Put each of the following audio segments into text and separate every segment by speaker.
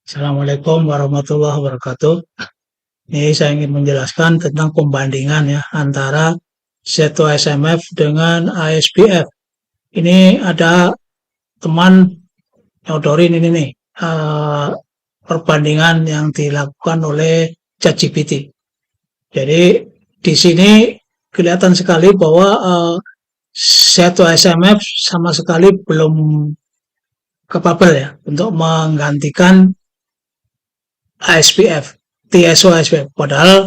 Speaker 1: Assalamualaikum warahmatullahi wabarakatuh. Ini saya ingin menjelaskan tentang pembandingan ya antara Z2SMF dengan ASPF. Ini ada teman nyodorin ini nih perbandingan yang dilakukan oleh ChatGPT. Jadi di sini kelihatan sekali bahwa Z2SMF sama sekali belum capable ya untuk menggantikan ASPF, TSO ASPF. Padahal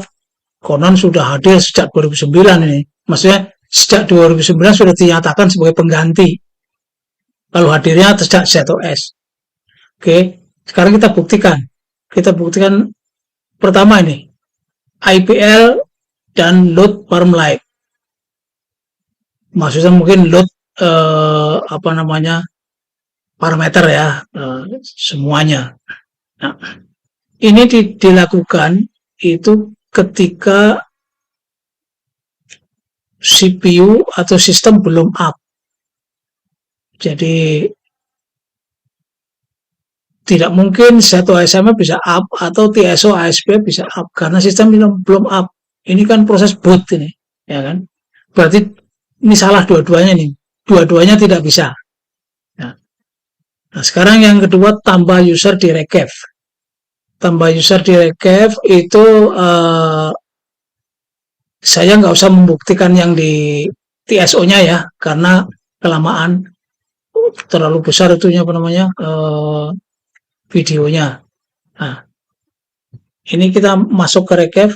Speaker 1: konon sudah hadir sejak 2009 ini. Maksudnya sejak 2009 sudah dinyatakan sebagai pengganti. Lalu hadirnya sejak ZOS. Oke, sekarang kita buktikan. Kita buktikan pertama ini, IPL dan load farm light. Maksudnya mungkin load parameter ya, semuanya. Nah, ini dilakukan itu ketika CPU atau sistem belum up. Jadi tidak mungkin satu ASM bisa up atau TSO ASP bisa up karena sistem belum up. Ini kan proses boot ini, ya kan? Berarti ini salah dua-duanya nih. Dua-duanya tidak bisa. Nah, sekarang yang kedua tambah user di recap. Tambah user di recap itu saya nggak usah membuktikan yang di TSO-nya ya, karena kelamaan terlalu besar itunya videonya. Nah, ini kita masuk ke recap.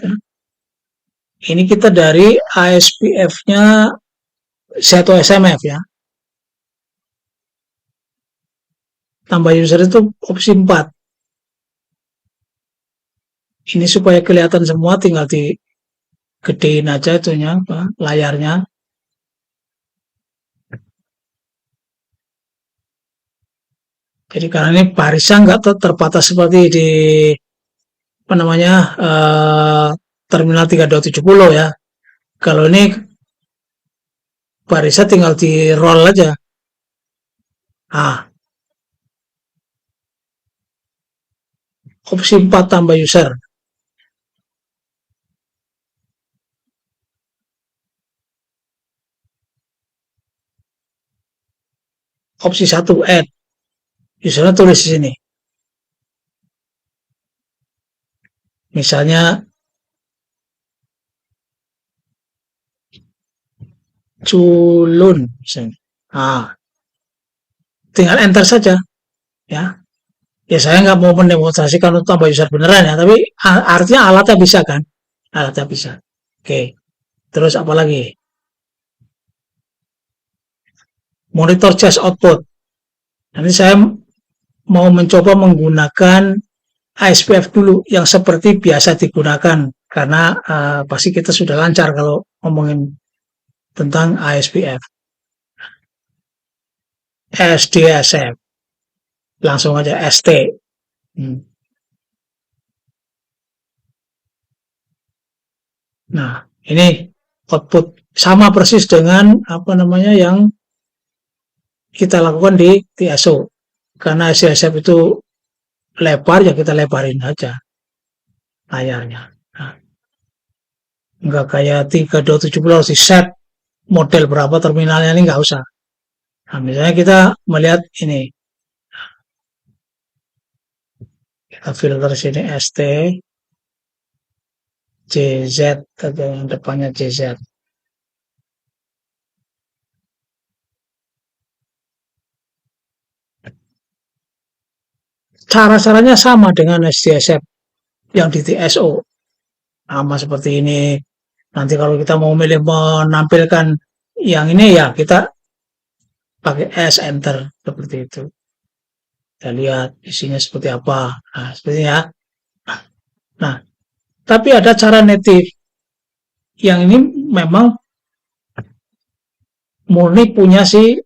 Speaker 1: Ini kita dari ASPF-nya Z2SMF ya. Tambah user itu opsi 4. Ini supaya kelihatan semua, tinggal digedein aja itunya, layarnya. Jadi karena ini barisnya nggak terbatas seperti di terminal 3270 ya. Kalau ini barisnya tinggal di roll aja. Nah, opsi 4 tambah user. Opsi 1 add. Usernya tulis di sini. Misalnya culun misalnya. Nah, tinggal enter saja ya. Ya saya nggak mau mendemonstrasikan untuk tambah user beneran ya, tapi artinya alatnya bisa kan? Alatnya bisa. Oke. Terus apa lagi? Monitor charge output. Nanti saya mau mencoba menggunakan ASPF dulu yang seperti biasa digunakan karena pasti kita sudah lancar kalau ngomongin tentang ASPF. SDSF. Langsung aja ST. Nah, ini output sama persis dengan yang kita lakukan di TSO. Karena SDSF itu lebar, ya kita lebarin aja layarnya. Nah, nggak kayak 3270 harus di set model berapa terminalnya, ini nggak usah. Nah, misalnya kita melihat ini, kita filter sini ST, JZ, atau yang depannya JZ. Cara-caranya sama dengan SDSF yang di TSO. Sama seperti ini. Nanti kalau kita mau milih menampilkan yang ini ya kita pakai S enter seperti itu. Kita lihat isinya seperti apa. Nah, seperti ya. Nah, tapi ada cara native yang ini memang murni punya si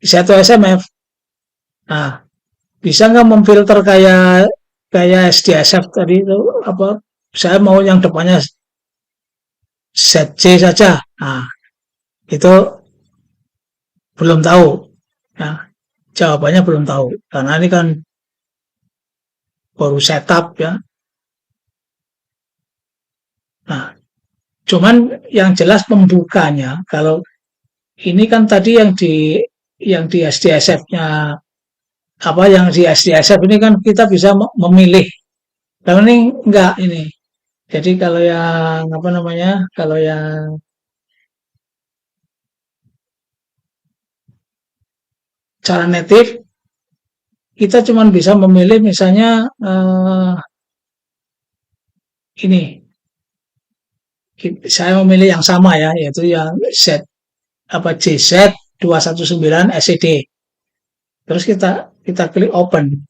Speaker 1: Z2SMF. Nah, bisa nggak memfilter kayak SDSF tadi itu saya mau yang depannya ZC saja. Nah, itu belum tahu. Nah, jawabannya belum tahu karena ini kan baru setup ya. Nah, cuman yang jelas pembukanya kalau ini kan tadi yang di SDSF-nya apa yang di SDSF ini kan kita bisa memilih. Kalau ini enggak ini. Jadi kalau yang apa namanya? Kalau yang cara native kita cuma bisa memilih misalnya ini saya memilih yang sama ya yaitu yang Z apa JZ 219 SED. Terus kita klik open.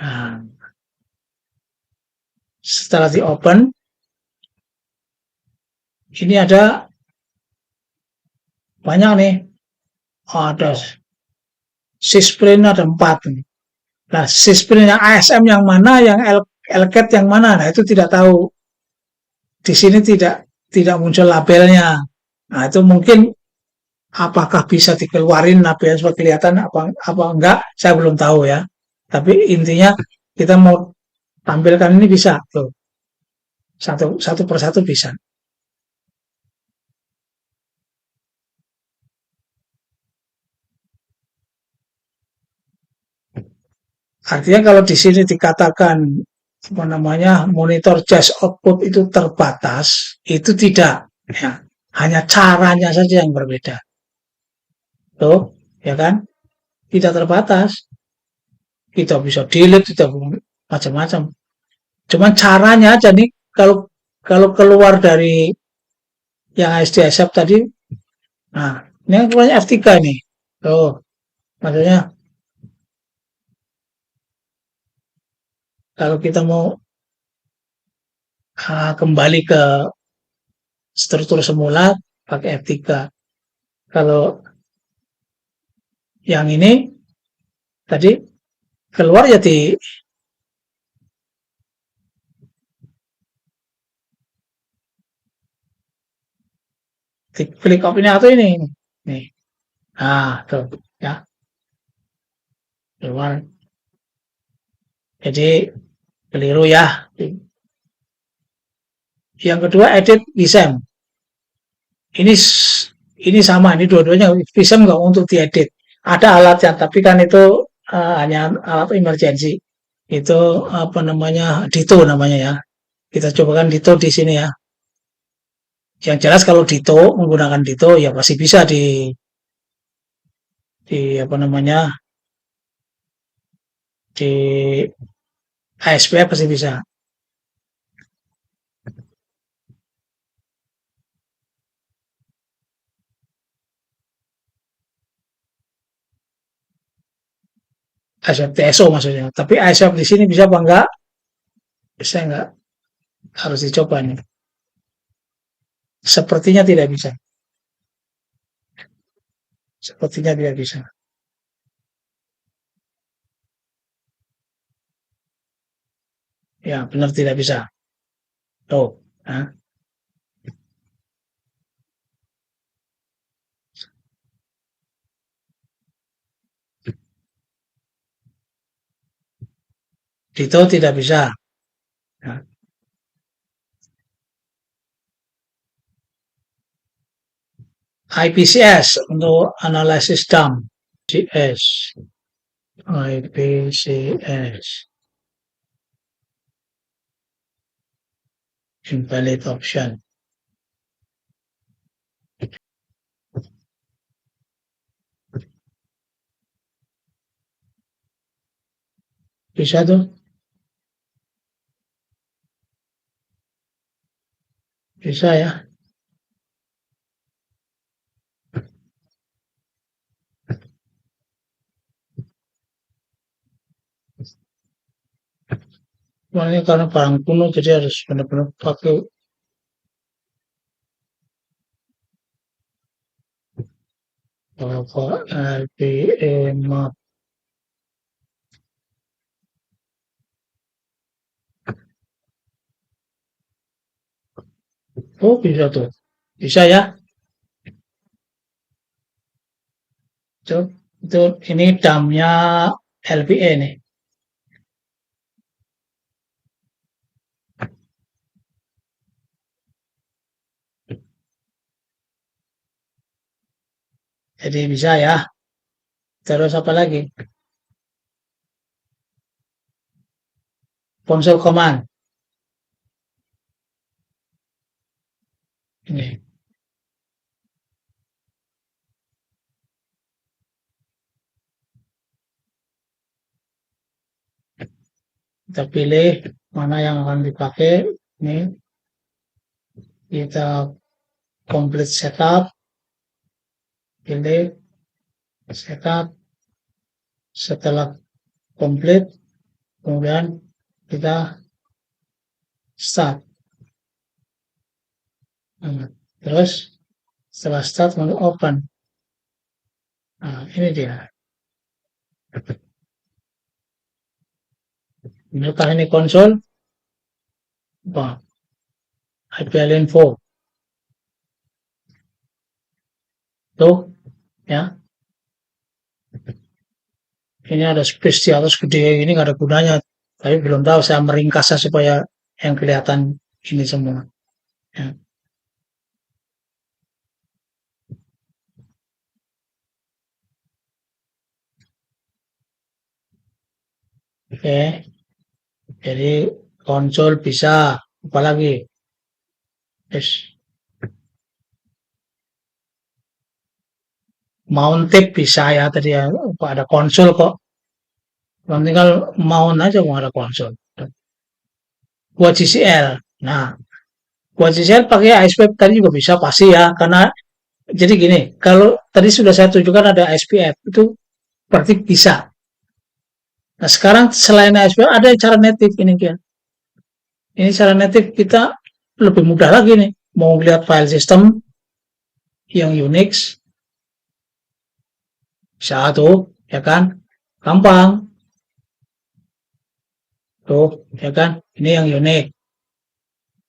Speaker 1: Nah, setelah di open ini ada banyak nih. Oh, ada sysprint ada 4 nih. Nah, sysprint yang ASM yang mana, yang LCAT yang mana, nah itu tidak tahu. Di sini tidak muncul labelnya. Nah, itu mungkin apakah bisa dikeluarin labelnya supaya kelihatan apa enggak, saya belum tahu ya. Tapi intinya kita mau tampilkan ini bisa tuh. Satu persatu bisa. Artinya kalau di sini dikatakan apa namanya monitor jazz output itu terbatas, itu tidak. Ya. Hanya caranya saja yang berbeda. Tuh, ya kan? Tidak terbatas. Kita bisa delete, kita macam-macam. Cuman caranya aja nih kalau kalau keluar dari yang SDSF tadi, nah ini kan keluarnya F3 nih. Tuh, maksudnya kalau kita mau kembali ke struktur semula pakai F3. Kalau yang ini tadi keluar ya di klik opini atau ini nih. Nah, tuh ya keluar. Jadi keliru ya. Yang kedua edit Visem. Ini ini sama, ini dua-duanya Visem nggak untuk diedit. Ada alatnya, tapi kan itu hanya alat emergency. Itu apa namanya Dito namanya ya. Kita cobakan Dito di sini ya. Yang jelas kalau Dito menggunakan Dito ya pasti bisa di apa namanya di ASP pasti bisa. ASP TSO maksudnya. Tapi ASP di sini bisa apa enggak? Saya enggak harus dicoba nih. Sepertinya tidak bisa. Sepertinya tidak bisa. Ya, benar tidak bisa. Tuh. Nah, Dito tidak bisa. Nah, IPCS untuk analisis dump. CS. IPCS. Invalid option. Bisa tuh? Bisa ya. Soalnya karena barang kuno jadi harus benar-benar pakai apa LPM map. Oh bisa tuh. Bisa ya. Coba. Itu ini dump-nya LPE nih. Jadi bisa ya. Terus apa lagi? Ponsel command. Ini. Kita pilih mana yang akan dipakai. Ini kita complete setup. Pilih setup. Setelah complete, kemudian kita start. Terus setelah start, lalu open. Nah, ini dia. Apakah ini konsol? Apa? IPL info. Tuh, ya. Ini ada space di atas gede, ini nggak ada gunanya. Tapi belum tahu, saya meringkasnya supaya yang kelihatan ini semua. Ya. Oke, jadi konsol bisa, apalagi? Yes. Mount tape bisa ya tadi ya, ada konsol kok. Tinggal mount aja mau ada konsol. Buat CCL. Nah, buat CCL pakai ISP tadi juga bisa pasti ya, karena jadi gini, kalau tadi sudah saya tunjukkan ada SPF, itu berarti bisa. Nah, sekarang selain SPF ada cara native ini kan. Ini cara native kita lebih mudah lagi nih. Mau lihat file system yang Unix, bisa tuh, ya kan? Gampang. Tuh, ya kan? Ini yang Unix.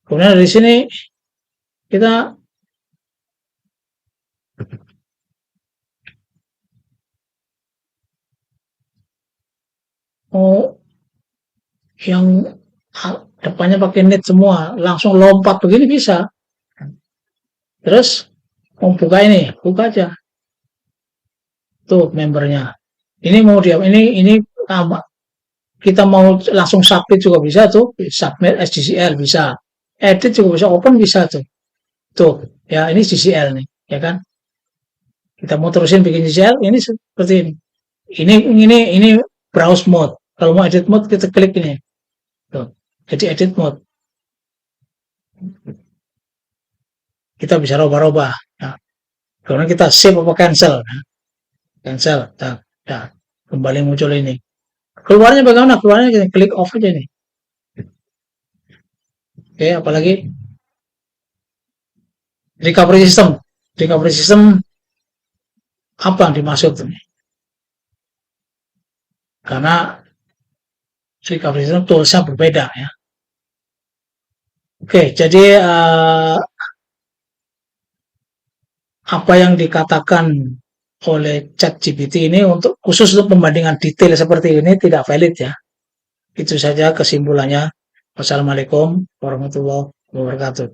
Speaker 1: Kemudian dari sini kita mau yang depannya pakai net semua, langsung lompat begini bisa. Terus mau buka ini, buka aja. Tuh membernya. Ini mau dia, ini kita mau langsung submit juga bisa tuh, submit SCCL bisa, edit juga bisa, open bisa tuh. Tuh, ya ini CCL nih, ya kan? Kita mau terusin bikin CCL, ini seperti ini. Ini browse mode. Kalau mau edit mode kita klik ini. Tuh, jadi edit mode. Kita bisa rubah-rubah. Nah, kemudian kita save apa cancel. Nah, cancel. Nah, kembali muncul ini. Keluarnya bagaimana? Keluarnya kita klik off aja nih. Oke, apalagi recovery system. Recovery system apa yang dimaksud ini? Karena recovery system toolsnya berbeda ya. Oke, jadi apa yang dikatakan oleh ChatGPT ini untuk khusus untuk pembandingan detail seperti ini tidak valid ya. Itu saja kesimpulannya. Wassalamualaikum warahmatullahi wabarakatuh.